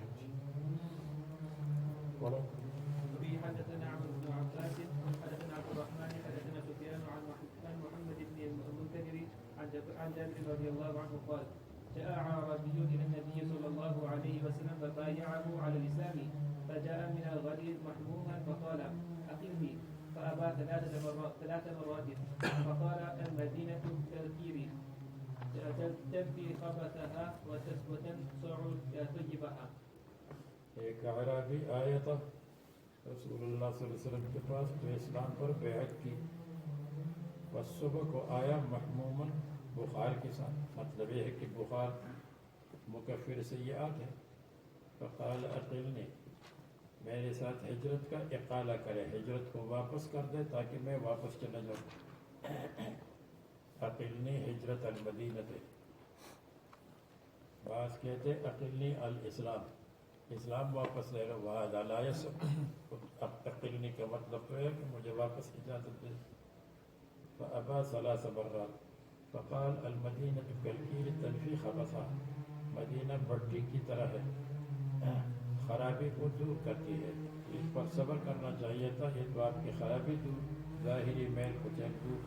وبه حدثنا عمرو بن عباس حدثنا عبد الرحمن حدثنا سفيان عن محمد بن المنكدر عن جابر رضي الله عنه قال جاء اعرابي الى النبي صلى الله عليه وسلم فبايعه على الاسلام فجاء من الغد محموما فقال اقمني فابى 3 مرات فقال المدينه تذكيري تنفي خبثها وتنصع طيبها۔ ایک اعرابی آیا تھا رسول اللہ صلی اللہ علیہ وسلم کے پاس تو اسلام پر بیعت کی، بس صبح کو آیا محموماً بخار کے ساتھ، مطلب یہ ہے کہ بخار مکفر سیئات ہے، فقال اقلنی، میرے ساتھ ہجرت کا اقالہ کرے، ہجرت کو واپس کر دے تاکہ میں واپس چلا جاؤں، اقلنی ہجرت المدینہ، بعض کہتے اقلنی الاسلام، اسلام واپس لے لو، وہذا لا یصح، اب اقلنی کا مطلب تو ہے کہ مجھے واپس اجازت دے، فابى 3 مرات، فقال المدینہ کالکیر تنفی خبثها، مدینہ بھٹی کی طرح ہے، خرابی کو دور کرتی ہے، اس پر صبر کرنا چاہیے تھا، یہ تو آپ کی خرابی دور، ظاہری میل کچل دور،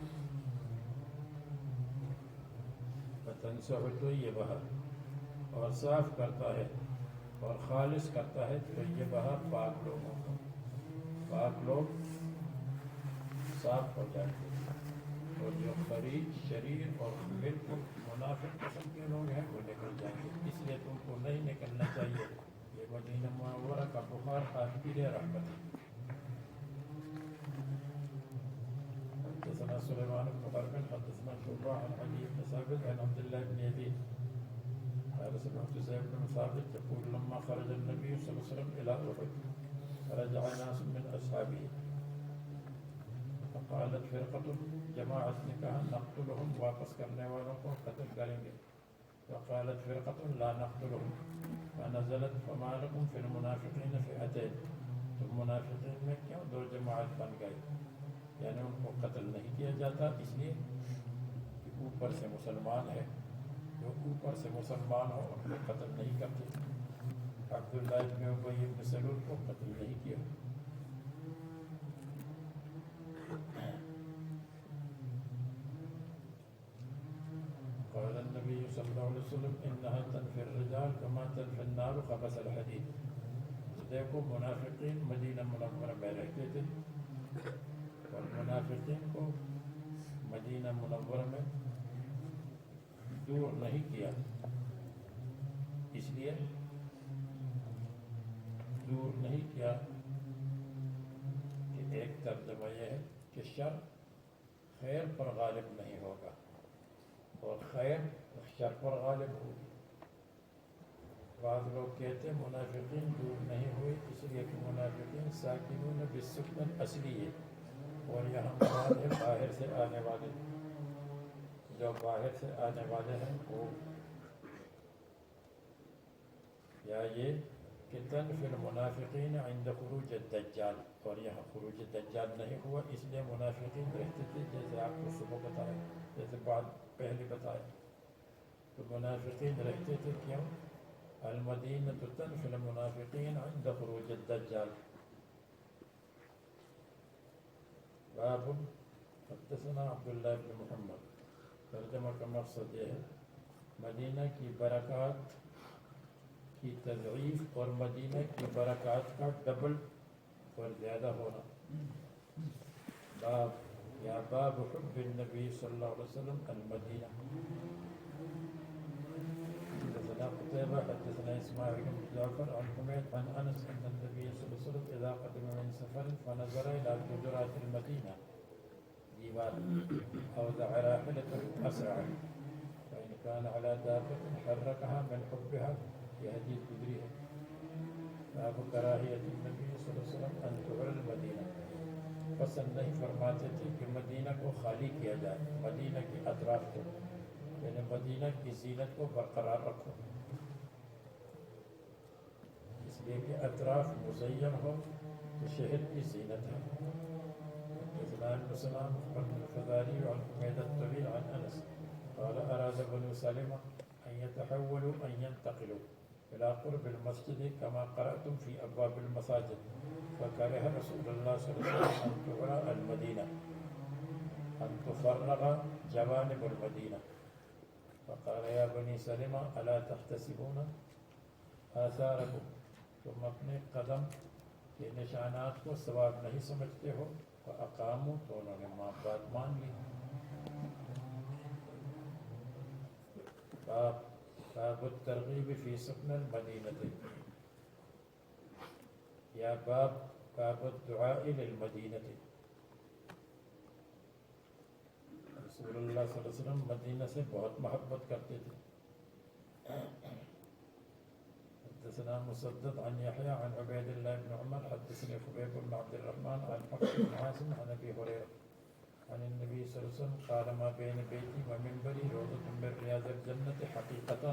فتنصح طیبها، اور صاف کرتا ہے اور خالص کرتا ہے طیبها پاک لوگوں کو، پاک لوگ صاف ہو جاتے ہیں، اور جو خرید شریر اور بالکل منافق قسم کے لوگ ہیں وہ نکل جائیں گے، اس لیے تم کو نہیں نکلنا چاہیے، یہ مدینہ منورہ کا بخار آپ کے لیے رحمت ہے۔ حدثنا سليمان بن حرب حدثنا شعبة عن علي بن ثابت عن عبد الله بن يزيد قال سمعت زيد بن ثابت يقول لما خرج النبي صلى الله عليه وسلم إلى أحد رجع ناس من أصحابه فقالت فرقة، جماعت نے کہا نقتلهم، واپس کرنے والوں کو قتل کریں گے، فقالت فرقة لا نقتلهم، فنزلت فما لكم في المنافقين فئتين، تو منافقین میں کیوں 2 جماعت بن گئی، یعنی ان کو قتل نہیں کیا جاتا اس لیے کہ اوپر سے مسلمان ہے، جو اوپر سے مسلمان ہو ان کو قتل نہیں کرتے۔ عبداللہ ابن ابی بن سلول کو قتل نہیں کیا۔ قال النبی صلی اللہ علیہ وسلم انها تنفی الرجال کما تنفی النار خبث الحدید۔ دیکھو منافقین مدینہ منورہ میں رہتے تھے اور منافقین کو مدینہ منورہ میں دور نہیں کیا، اس لیے دور نہیں کیا کہ ایک ترجمہ یہ ہے کہ شر خیر پر غالب نہیں ہوگا اور خیر شر پر غالب ہوگی۔ بعض لوگ کہتے ہیں منافقین دور نہیں ہوئے اس لیے کہ منافقین ساکنون بالسکن الاصلی ہے، اور یہاں مراد ہے باہر سے آنے والے، جو باہر سے آنے والے ہیں وہ، یا یہ کہ تنفی المنافقین عند خروج الدجال، اور یہاں خروج الدجال نہیں ہوا اس لیے منافقین رہتے تھے، جیسے آپ کو صبح بتایا، جیسے بعد پہلے بتایا، تو منافقین رہتے تھے کیوں؟ المدینہ تنفی المنافقین عند خروج الدجال۔ باب حدثنا عبداللہ بن محمد، ترجمہ کا مقصد یہ ہے مدینہ کی برکات کی تضعیف اور مدینہ کی برکات کا ڈبل اور زیادہ ہونا۔ باب یا باب حب النبی صلی اللہ علیہ وسلم المدینہ۔ حدثنا قتيبة حدثنا إسماعيل بن جعفر عن حميد عن أنس أن النبي صلى الله عليه وسلم إذا قدم من سفر فنظر إلى جدرات المدينة ديوان أوضع راحلته أسرع، فإن كان على دابة حركها من حبها في حديث بدرها۔ باب کراہیت النبی صلی اللہ علیہ وسلم ان تعر المدینہ، پسند نہیں فرماتے تھے کہ مدینہ کو خالی کیا جائے، مدینہ کے اطراف کو، یعنی مدینہ کی زینت کو برقرار رکھو، اس لیے کہ اطراف مزین ہو تو شہر کی زینت ہے۔ حدثنا ابن سلام بن الفزاري عن حميد الطويل عن انس قال اراد بنو سلمة ان يتحولوا ان ينتقلوا الى قرب المسجد كما قرأتم في ابواب المساجد، فكره رسول الله صلى الله عليه وسلم ان تعرى المدينة، ان تفرغ جوانب المدينة، فقال يا بني سلمة الا تحتسبون آثاركم، تم اپنے قدم کے نشانات کو ثواب نہیں سمجھتے ہو؟ فاقاموا، تو انہوں نے بات مان لی۔ باب الترغیب فی سکن المدینہ، یا باب الدعاء للمدینہ۔ رسول اللہ صلی اللہ علیہ وسلم مدینہ سے بہت محبت کرتے تھے۔ حدثنا مسدد عن يحيى عن عبيد الله بن عمر حدثني خبيب بن عبد الرحمن عن حفص بن عاصم عن ابي هريره عن النبي صلى الله عليه وسلم قال ما بين بيتي ومنبري روضة من رياض الجنة حقيقة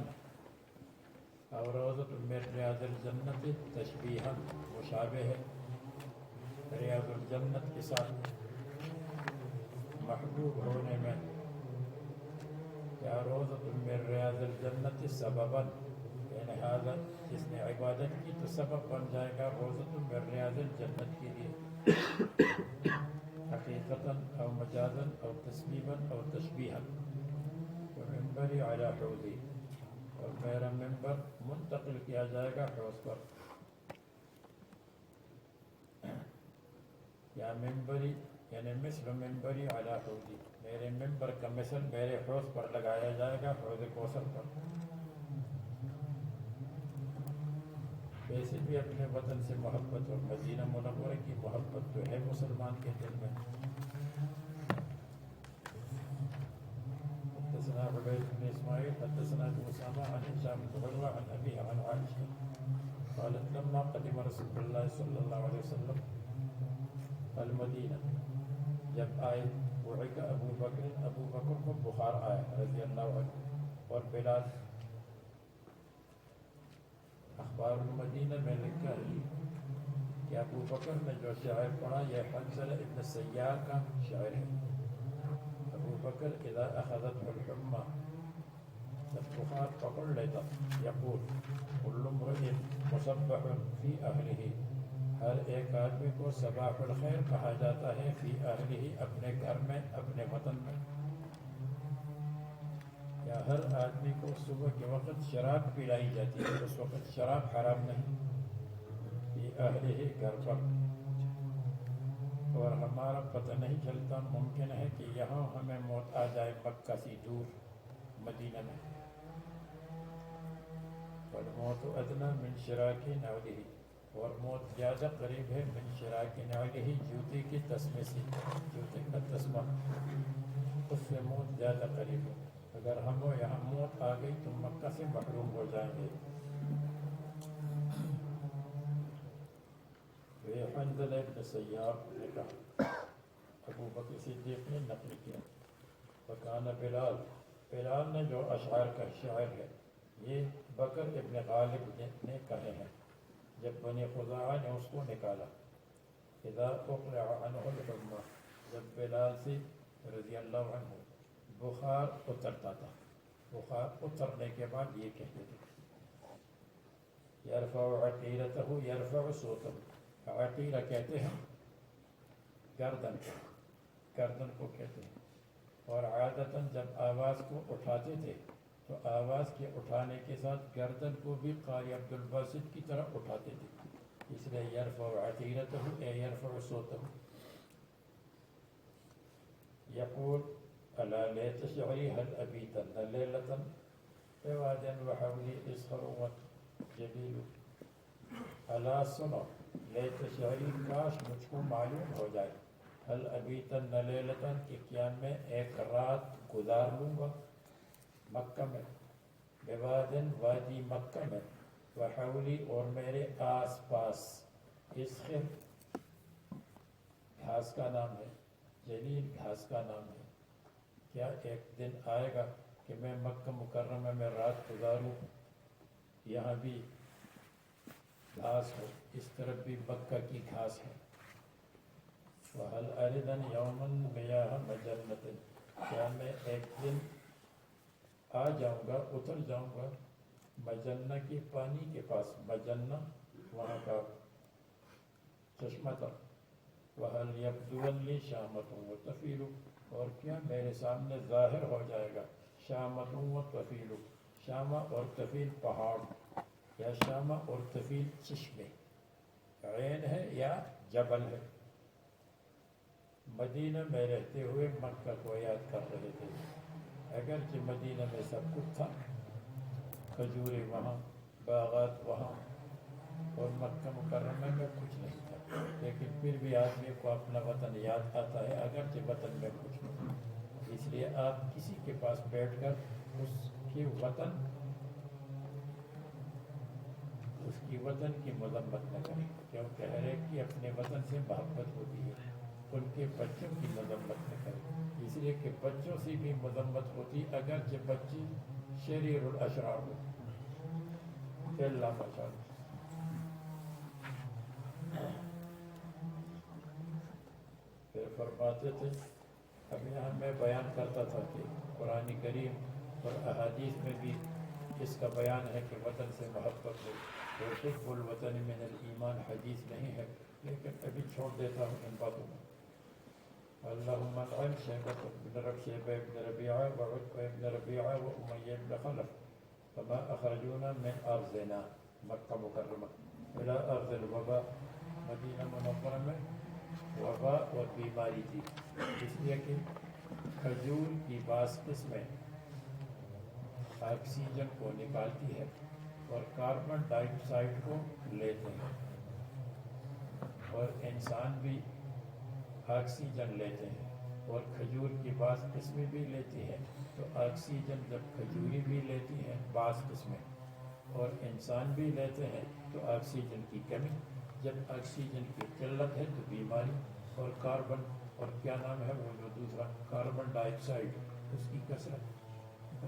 او روضة من رياض الجنة تشبيها، مشابه ہے ریاض الجنت کے ساتھ محبوب ہونے میں، یا روضة من رياض الجنة سببا، یعنی هذا جس نے عبادت کی تو سبب بن جائے گا روضۃ من ریاض الجنت کے لیے، حقیقتاً او مجازاً او تسبیباً او تشبیہاً۔ ومنبری علی حوضی، اور میرا منبر منتقل کیا جائے گا حوض پر، یا منبری یعنی مثل منبری علی حوضی، میرے منبر کا مثل میرے حوض پر لگایا جائے گا، حوض کوثر پر۔ ویسے بھی اپنے وطن سے محبت اور مدینہ منورہ کی محبت تو ہے مسلمان کے دل میں۔ حدثنا عبید بن اسماعیل حدثنا ابو اسامہ عن هشام بن عروہ عن ابیہ عن عائشہ قالت لما قدم رسول اللہ صلی اللہ علیہ وسلم المدینہ، جب آئے وعک ابو بکر کو بخار آیا رضی اللہ عنہ، اور بلال۔ اخبار المدینہ میں لکھا ہے کہ ابو بکر نے جو شاعر پڑھا یہ حنظلہ ابن سیار کا شاعر ہے۔ ابو بکر اذا اخذت الحمى جب بخار پکڑ لیتا یقول کل امرئ مصبح فی اہلہ ہر ایک آدمی کو صباح الخیر کہا جاتا ہے فی اہلہ اپنے گھر میں اپنے وطن میں. یا ہر آدمی کو صبح کے وقت شراب پلائی جاتی ہے, اس وقت شراب حرام نہیں, فی اہلہ گھر پر. اور ہمارا پتہ نہیں چلتا, ممکن ہے کہ یہاں ہمیں موت آ جائے مکہ سے دور مدینہ میں. والموت ادنیٰ من شراک نعلہ, اور موت زیادہ قریب ہے من شراک نعلہ جوتے کے تسمے سے, جوتے کا تسمہ اس سے موت زیادہ قریب ہے. اگر ہم یہاں موت آ گئی تو مکہ سے محروم ہو جائیں گے. حنظلہ ابن سیار نے کہا, ابو بکر صدیق نے نقل کیا, فکان بلال, بلال نے جو اشعار کا شاعر ہے یہ بکر ابن غالب نے کہے ہیں جب بنی خزاعہ نے اس کو نکالا. اذا اقلع عنہ الحمى, جب بلال سے رضی اللہ عنہ بخار اترتا تھا, بخار اترنے کے بعد یہ کہتے تھے یرفع عقیلتہ یرفع صوتہ, عقیلہ کہتے ہیں گردن کو, گردن کو کہتے ہیں. اور عادتاً جب آواز کو اٹھاتے تھے تو آواز کے اٹھانے کے ساتھ گردن کو بھی قاری عبد الباسط کی طرح اٹھاتے تھے, اس لیے یرفع عقیلتہ اے یرفع صوتہ. یقول الا لیت شعری هل ابیتن لیلة بواد وحولی اسخر جلیل. الا سنو, لیت شعری کاش مجھ کو معلوم ہو جائے, هل ابیتن لیلة کہ کیا میں ایک رات گزار لوں گا مکہ میں, بواد وادی مکہ میں, وحولی اور میرے آس پاس, اسخر گھاس کا نام ہے, جلیل گھاس کا نام ہے. کیا ایک دن آئے گا کہ میں مکہ مکرمہ میں رات گزاروں, یہاں بھی گھاس ہو, اس طرف بھی مکہ کی گھاس ہے. وَهَلْ أَرِدًا يَوْمًا مِيَاهَ مَجَنَّةٍ, کیا میں ایک دن آ جاؤں گا, اتر جاؤں گا مجنہ کے پانی کے پاس, مجنہ وہاں کا چشمہ تھا. وَهَلْ يَبْدُوَ لِي شَامَةٌ وَطَفِيلٌ, اور کیا میرے سامنے ظاہر ہو جائے گا شامۃ و طفیل, شامہ اور طفیل پہاڑ, یا شامہ اور طفیل چشمے, عین ہے یا جبل ہے. مدینہ میں رہتے ہوئے مکہ کو یاد کر رہے تھے, اگرچہ مدینہ میں سب کچھ تھا, کھجوریں وہاں, باغات وہاں, اور مکہ مکرمہ میں کچھ نہیں تھا, لیکن پھر بھی آدمی کو اپنا وطن یاد آتا ہے اگرچہ وطن میں کچھ نہیں. اس لیے آپ کسی کے پاس بیٹھ کر اس کی وطن کی مذمت نہ کریں, کیونکہ ہر ایک کی اپنے وطن سے محبت ہوتی ہے. ان کے بچوں کی مذمت نہ کریں, اس لیے کہ بچوں سے بھی مذمت ہوتی اگرچہ بچے شریر الاشرار ہو. اللہ ماشاءاللہ. پھر فرماتے تھے, اب یہاں میں بیان کرتا تھا کہ قرآن کریم اور احادیث میں بھی اس کا بیان ہے کہ وطن سے محبت ہو, اور حب الوطن من الایمان حدیث نہیں ہے, لیکن ابھی چھوڑ دیتا ہوں ان باتوں میں. اللہم العن شیبۃ بن ربیعہ وعتبہ بن ربیعہ وأمیہ بن خلف فما اخرجونا من ارضنا, مکہ مکرمہ, الى ارض الوباء, مدینہ منورہ میں وبا اور بیماری تھی, اس لیے کہ کھجور کی بعض قسمیں آکسیجن کو نکالتی ہے اور کاربن ڈائی آکسائڈ کو لیتے ہیں, اور انسان بھی آکسیجن لیتے ہیں, اور کھجور کی بعض قسمیں بھی لیتی ہیں. تو آکسیجن جب کھجوری بھی لیتی ہیں بعض قسمیں, اور انسان بھی لیتے ہیں, تو آکسیجن کی کمی, جب آکسیجن کی قلت ہے تو بیماری, اور کاربن اور کیا نام ہے وہ جو دوسرا کاربن ڈائی آکسائڈ, اس کی کثرت.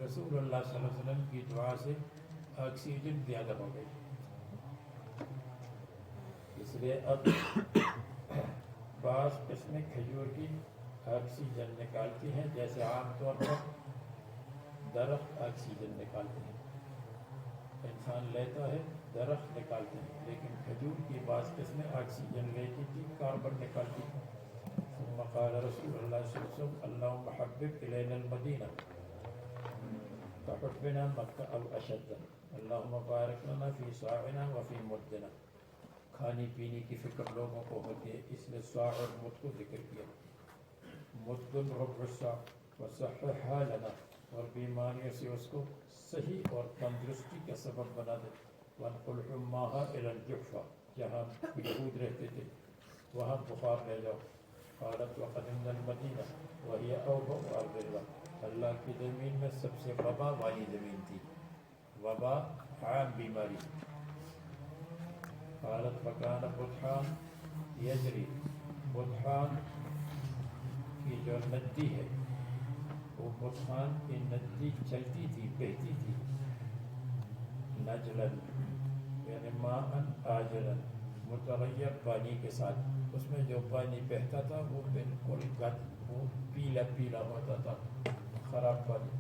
رسول اللہ صلی اللہ علیہ وسلم کی دعا سے آکسیجن زیادہ ہو گئی, اس لیے اب بعض قسمیں کھجور کی آکسیجن نکالتی ہیں، جیسے عام طور پر درخت آکسیجن نکالتے ہیں، انسان لیتا ہے، درخت نکالتے ہیں، لیکن کھجور کی بعض قسمیں آکسیجن لیتی تھی، کاربن نکالتی تھی۔ ثم قال رسول اللہ صلی اللہ علیہ وسلم اللہم حبب الینا المدینہ فحبنا مکہ او اشد، اللہم بارک لنا فی صاعنا وفی مدنا۔ کھانے پینے کی فکر لوگوں کو ہوتی ہے، اس لیے صاع اور مد کو ذکر کیا۔ مد ربع الصاع وصححها لنا، اور بیماریوں سے اس کو صحیح اور تندرستی کا سبب بنا دے۔ وانقل حماها الى الجحفہ، جہاں یہود رہتے تھے وہاں بخار لے جاؤ۔ قالت وقدمنا المدینہ وہی اوبا ارض اللہ، اللہ کی زمین میں سب سے وبا والی زمین تھی، وبا عام بیماری۔ قالت فکان بطحان یجری، بطحان کی جو ندی ہے، وہ بطحان کی ندی چلتی تھی، بہتی تھی، نجلن یعنی ماءً آجرن، متغیر پانی کے ساتھ، اس میں جو پانی بہتا تھا وہ بالکل وہ پیلا پیلا ہوتا تھا، خراب پانی۔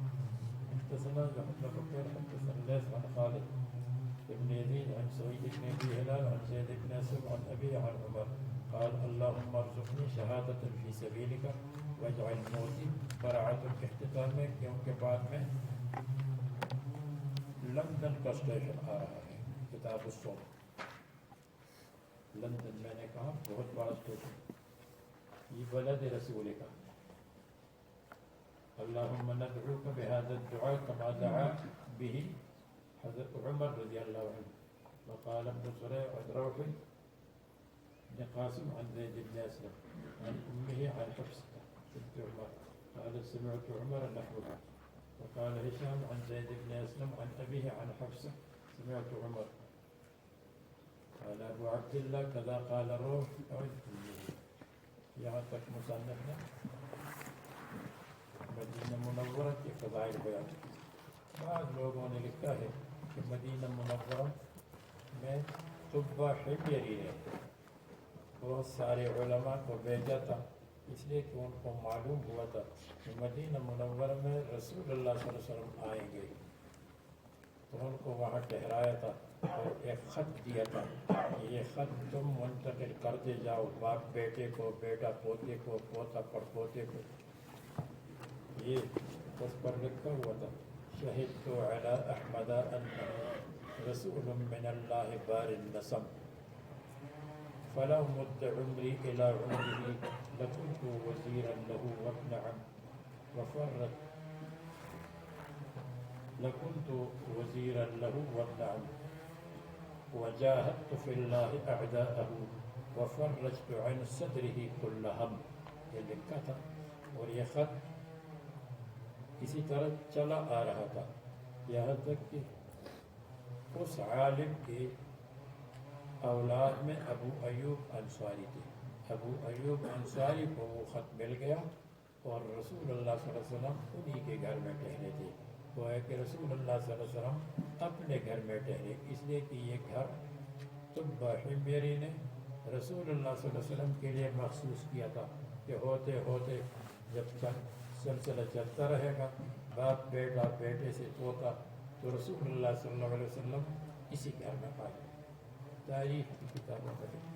حدثنا محمد بن بكير حدثنا الليث عن خالد بن يزيد عن سعيد بن ابي هلال عن زيد بن اسلم عن ابي عن عمر قال اللهم ارزقني شهادة في سبيلك واجعل موتي براعة الاختتام میں، کیونکہ بعد میں لندن کا اسٹیشن آ رہا ہے، کتاب الصوم۔ لندن میں نے کہا بہت بڑا اسٹیشن، یہ بلد رسول کا۔ اللہم ندعوک بهذا الدعاء كما دعا به حضرت عمر رضی اللہ عنہ۔ وقال ابن سريع عن روح بن قاسم عن زيد بن أسلم عن أمه عن حفصة بنت عمر قال سمعت عمر نحوها، وقال هشام عن زيد بن أسلم عن أبيه عن حفصة سمعت عمر قال أبو عبد الله كذا قال روح عن أمه۔ یہاں تک مصنف نے مدینہ منورہ کے فضائل بیان کی۔ بعض لوگوں نے لکھا ہے کہ مدینہ منورہ میں طبہ حمیری نے بہت سارے علماء کو بھیجا تھا، اس لیے کہ ان کو معلوم ہوا تھا کہ مدینہ منورہ میں رسول اللہ صلی اللہ علیہ وسلم آئیں گے، تو ان کو وہاں ٹھہرایا تھا اور ایک خط دیا تھا، یہ خط تم منتقل کرتے جاؤ، باپ بیٹے کو، بیٹا پوتے کو، پوتا پڑپوتے کو۔ یہ اس پر لکھا ہوا تھا شہدت علی احمد انہ رسول من اللہ بار النسم فلو مد عمری الی عمره لکنت وزیرا له وابن عم وفرت لکنت وزیرا له وابن عم وجاهدت في الله اعداءه وفرجت عن صدره كل هم۔ یہ لکھا تھا اور یہ خط اسی طرح چلا آ رہا تھا، یہاں تک کہ اس عالم کی اولاد میں ابو ایوب انصاری تھے۔ ابو ایوب انصاری کو وہ خط مل گیا اور رسول اللہ صلی اللہ علیہ وسلم انہی کے گھر میں ٹھہرے تھے، وہ ہے کہ رسول اللہ صلی اللہ علیہ وسلم اپنے گھر میں ٹھہرے، اس لیے کہ یہ گھر طبہ حمیری نے رسول اللہ صلی اللہ علیہ وسلم کے لیے مخصوص کیا تھا کہ ہوتے ہوتے جب سلسلہ چلتا رہے گا، باپ بیٹا، بیٹے سے پوتا، تو رسول اللہ صلی اللہ علیہ وسلم اسی گھر میں پائے۔ تاریخ کی کتابوں میں